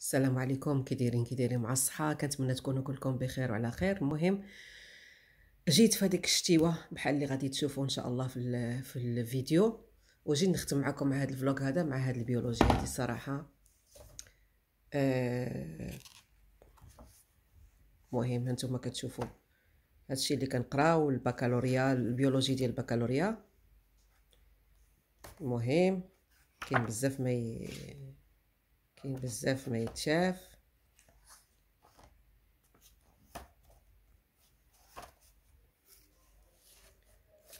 السلام عليكم. كي دايرين مع الصحه؟ كنتمنى تكونوا كلكم بخير وعلى خير. المهم جيت في هذيك الشتيوه بحال اللي غادي تشوفوا ان شاء الله في الفيديو، وجيت نختم معكم مع هذا الفلوق هذا مع هذه البيولوجيا هذه الصراحه. مهم هانتوما كتشوفوا هادشي اللي كنقراو البكالوريا، البيولوجي ديال البكالوريا. المهم كاين بزاف ما يتشاف.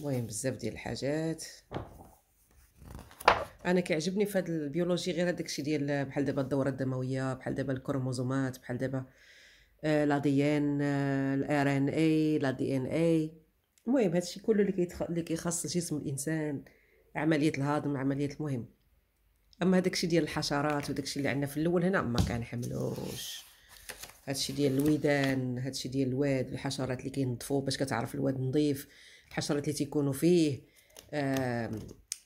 المهم بزاف ديال الحاجات انا كيعجبني في هاد البيولوجي، غير هذاك الشيء ديال بحال دابا الدوره الدمويه، بحال دابا الكروموزومات، بحال دابا لا دي ان، الار ان اي، لا دي ان اي. المهم هادشي كله اللي كيخص جسم الانسان، عمليه الهضم، عمليه المهم. اما هذاك الشيء ديال الحشرات وداك الشيء اللي عندنا في الاول هنا ما كنحملوش. هادشي ديال الودان، هادشي ديال الواد، الحشرات اللي كينظفوا باش كتعرف الواد نظيف، الحشرات اللي تيكونوا فيه،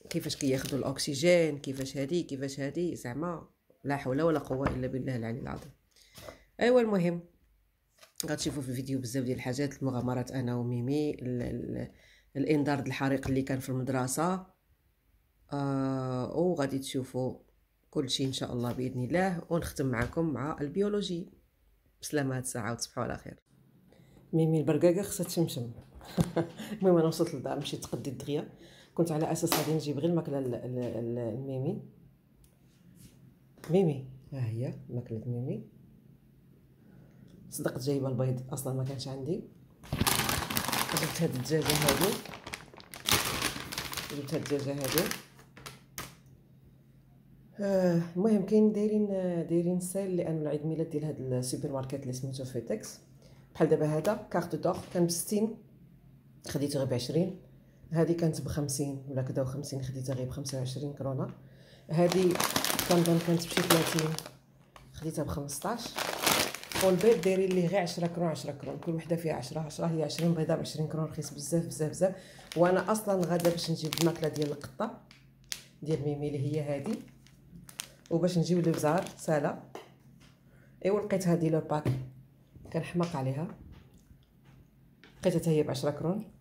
كيفاش كياخذوا الاكسجين، كيفاش هادي زعما لا حول ولا قوه الا بالله العلي العظيم. ايوا المهم غتشوفوا في الفيديو بزاف ديال الحاجات، المغامرات انا وميمي، الانذار د الحريق اللي كان في المدرسه، وغادي تشوفوا كل شيء ان شاء الله باذن الله، ونختم معكم مع البيولوجي. بسلامة، هاد الساعه وتصبحوا على خير. ميمي البرقاقه خصها تشمشم. المهم انا وصلت للدار، مشيت تقديت دغيا، كنت على اساس غادي نجيب غير الماكله لميمي. ميمي ها هي ماكله ميمي. صدقت جايبه البيض اصلا ما كانش عندي، جبت هاد الدجاجه هادي، المهم كاين دايرين سيل لان العيد ميلاد ديال هاد السوبر ماركت اللي سميتو فيتكس. بحال دابا هذا كارت دور كان ب60، خديته غير ب20. هذه كانت ب50 ولا كدا و50، خديتها غير ب25 كرونه. هذه كنظن كانت بشي 30، خديتها ب15. والبيض دايرين ليه غير 10 كرون 10 كرون، كل وحده فيها 10 هي 20 بيضه ب20 كرون، رخيص بزاف بزاف بزاف. وانا اصلا غادا باش نجيب الماكله ديال القطه ديال ميمي اللي هي هذه، وباش نجيب الابزار سالا. ايوا لقيت هذه لو باك كنحماق عليها، لقيتها هي ب10 كرون،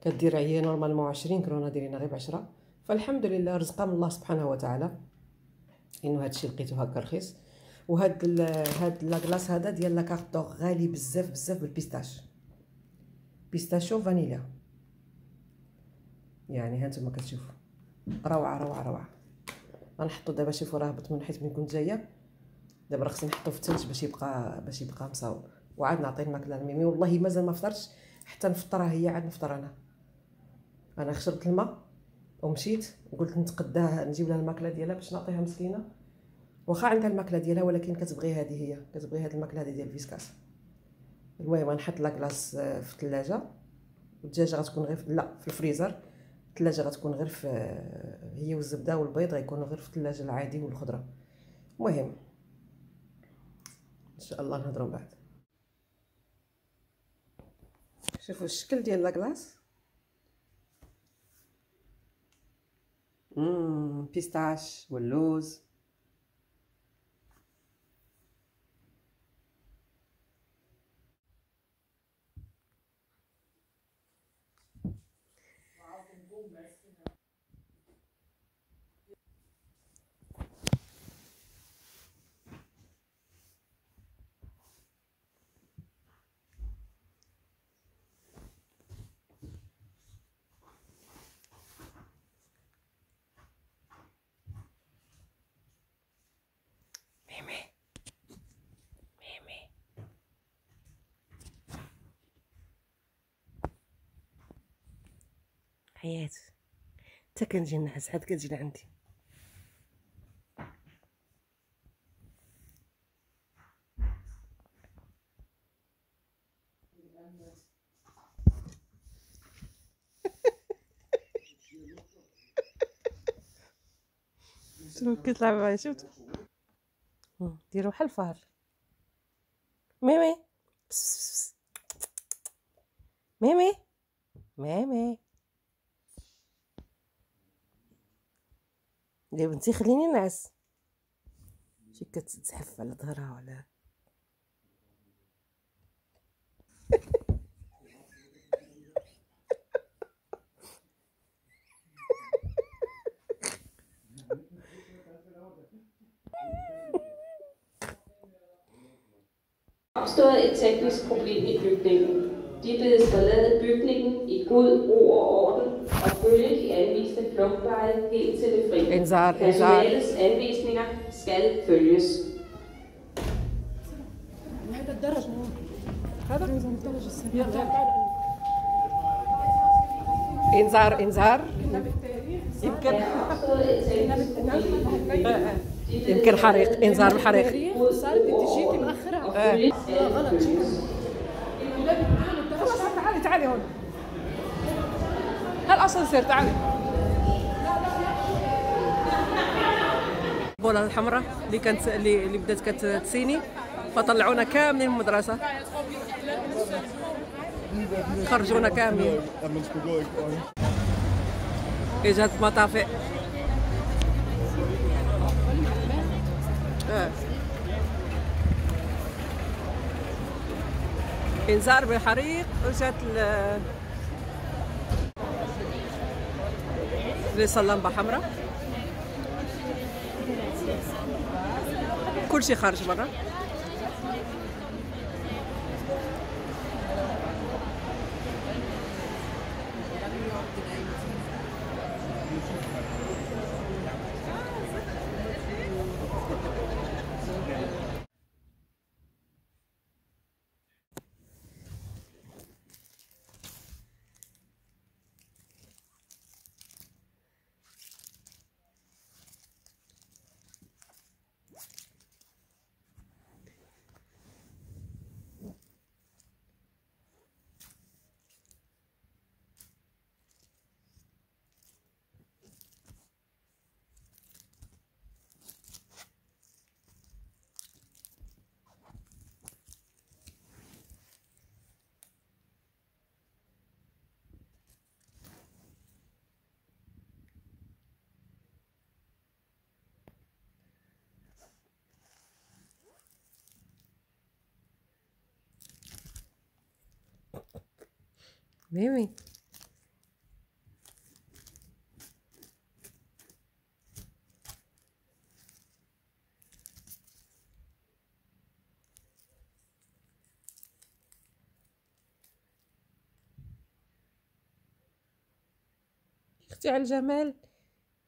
كدير هي نورمالمون 20 كرونه، دايرينها غير ب10. فالحمد لله رزقه من الله سبحانه وتعالى انه هادشي لقيتو هكا رخيص. وهاد لاكلاص هذا ديال لا كارت دور غالي بزاف بزاف، بالبيستاش، بيستاشيو فانيليا. يعني هانتوما كتشوفوا روعه روعه روعه. غنحطو دابا، شوفوا راه هبط من حيت ملي كنت جايه. دابا راه خصني نحطو في الثلج باش يبقى مصاوب، وعاد نعطي الماكله لميمي. والله مازال ما فطرتش حتى نفطرها هي، عاد نفطر انا شربت الماء ومشيت وقلت نتقداها نجيب لها الماكله ديالها باش نعطيها مسكينه. واخا عندها الماكله ديالها ولكن كتبغي هذه، هي كتبغي هذه الماكله هذه ديال الفيسكاس. المهم غنحط لاكلاص في الثلاجه، والدجاجه غتكون غير في الفريزر. الثلاجه غتكون غير في هي، والزبده والبيض غيكونوا غير في الثلاجه العادي، والخضره. المهم ان شاء الله نهضروا بعد. شوفوا الشكل ديال لاكلاص، بيستاش واللوز. ميمي ميمي حياة، حتى كنجي نعس عاد كتجي لعندي. شنو كتلعب معايا؟ شفت ديرو بحال الفار. ميمي ميمي ميمي يا بنتي خليني نعس. شي كتزحف على ظهرها ولا Opstået et teknisk problem i bygningen. De bedes forlade bygningen i god ro og orden og følge de anviste flugtveje helt til det fri. Personalets anvisninger skal følges. انذار انذار يمكن حريق، انذار بحريق. صارت تجيكي مأخرة. غلط. خلاص تعالي هون. هالاسانسير تعالي. البوله الحمراء اللي كانت اللي بدات كتسيني، فطلعونا كاملين من المدرسه، خرجونا كاملين. اجت مطافئ. انذار بالحريق، وجات لسه لمبه حمراء، كلشي خارج برا. ميمي يا اختي على الجمال،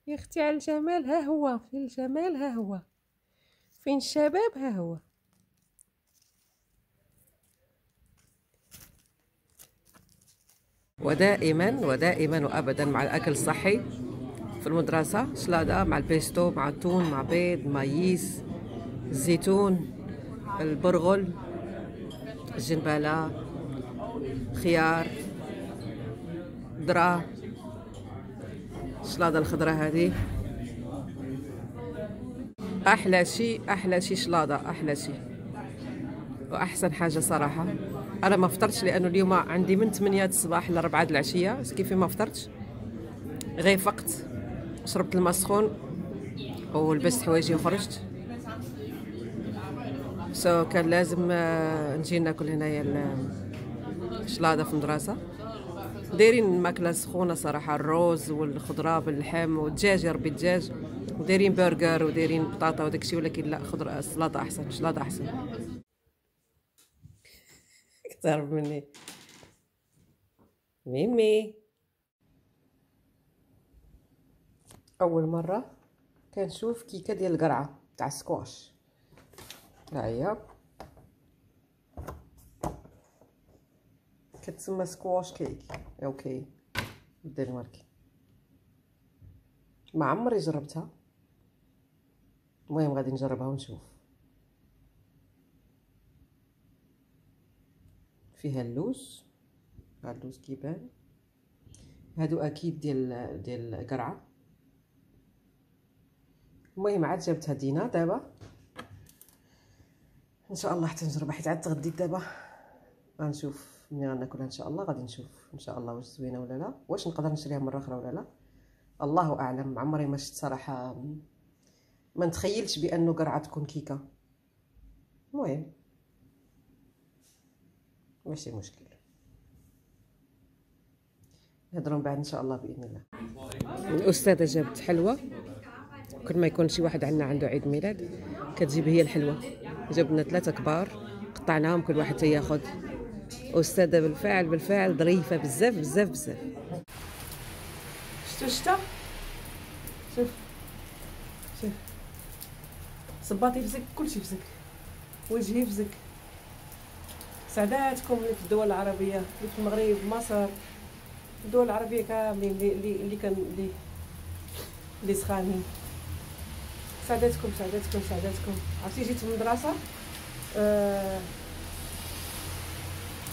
يا اختي على الجمال، ها هو في الجمال، ها هو فين الشباب، ها هو. ودائما وابدا مع الاكل الصحي في المدرسه، شلاضه مع البيستو مع التون مع بيض مايس الزيتون البرغل الجنباله خيار ذره، الشلاضه الخضراء هذه احلى شيء شلاضه، احلى شيء واحسن حاجه صراحه. انا ما فطرتش لانه اليوم عندي من 8 الصباح ل 4 العشيه، كيفي ما فطرتش، غير فقت شربت الماء السخون ولبست حوايجي وخرجت. كان لازم نجي ناكل هنايا الشلاضه في المدرسه. دايرين ماكله سخونه صراحه، الروز والخضره باللحم والدجاج، يا ربي الدجاج، ودايرين برجر ودايرين بطاطا وداكشي، ولكن لا، خضره السلطه احسن، الشلاضه احسن. تهرب مني ميمي. اول مره كنشوف كيكه ديال القرعه تاع السكواش، ها هي كتسمى سكواش كيك اوكي بالدنماركي، ما عمري جربتها، المهم غادي نجربها ونشوف. فيها اللوز، اللوز كيبان، هادو اكيد ديال القرعه. المهم عاد جابتها دينا دابا ان شاء الله حتى نجربها، حيت عاد تغديت دابا، غنشوف ملي غناكلها ان شاء الله، غادي نشوف ان شاء الله واش زوينه ولا لا، واش نقدر نشريها مره اخرى ولا لا، الله اعلم. عمري ما شفت صراحه ما نتخيلش بانه قرعه تكون كيكه. المهم ماشي مشكل، نهضروا بعد ان شاء الله باذن الله. الاستاذه جابت حلوى، كل ما يكون شي واحد عندنا عنده عيد ميلاد كتجيب هي الحلوى. جاب لنا 3 كبار قطعناهم، كل واحد تياخذ. استاذه بالفعل ظريفه بزاف بزاف بزاف. شتا شوف صباطي فزك، كلشي فزك، وجهي فزك. سعداتكم اللي في الدول العربيه، اللي في المغرب، مصر، الدول العربيه كاملين اللي كان اللي سخانين. سعداتكم. عرفتي جيت من المدرسه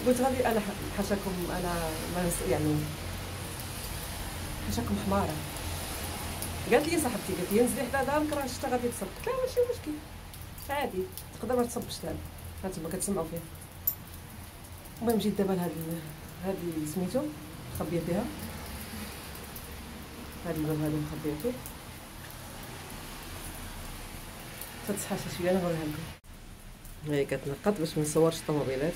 قلت غادي انا حاشاكم، انا ما يعني حاشاكم حماره. قالت لي صاحبتي، قالت لي نزلي حدا دارك راه الشتا غادي تصب. قلت لها ماشي مشكل عادي، تقدر ما تصبش دابا، هانتوما كتسمعوا فيها. المهم جيت دابا لهاد سميتو مخبيه فيها، هاد الباب هذا مخبيته. تتصحى شويه انا نوريها لكم. هي كتنقط باش ما نصورش الطوموبيلات،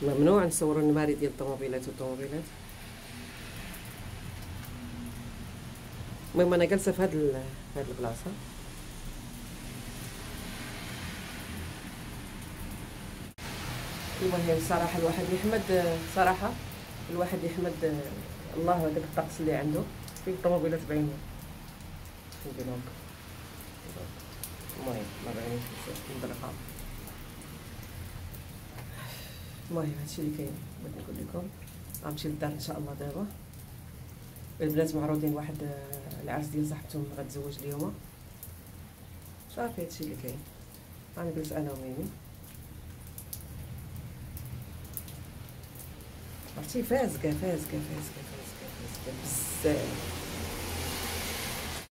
ممنوع نصوروا النماري ديال الطوموبيلات والطوموبيلات. المهم انا جالسه في هاد البلاصه. المهم صراحه الواحد يحمد الله هذاك الطقس اللي عنده فيه الطوموبيلات بعينهم. نديرهم المهم ما بعينيش بزاف مدرقه. المهم هادشي اللي كاين بغيت نقول لكم. غنمشي للدار ان شاء الله دابا. البنات معروضين واحد العرس ديال صاحبتهم غتزوج اليوم. صافي هادشي اللي كاين. انا جلست انا وميمي. عرفتي فازقه بزاف.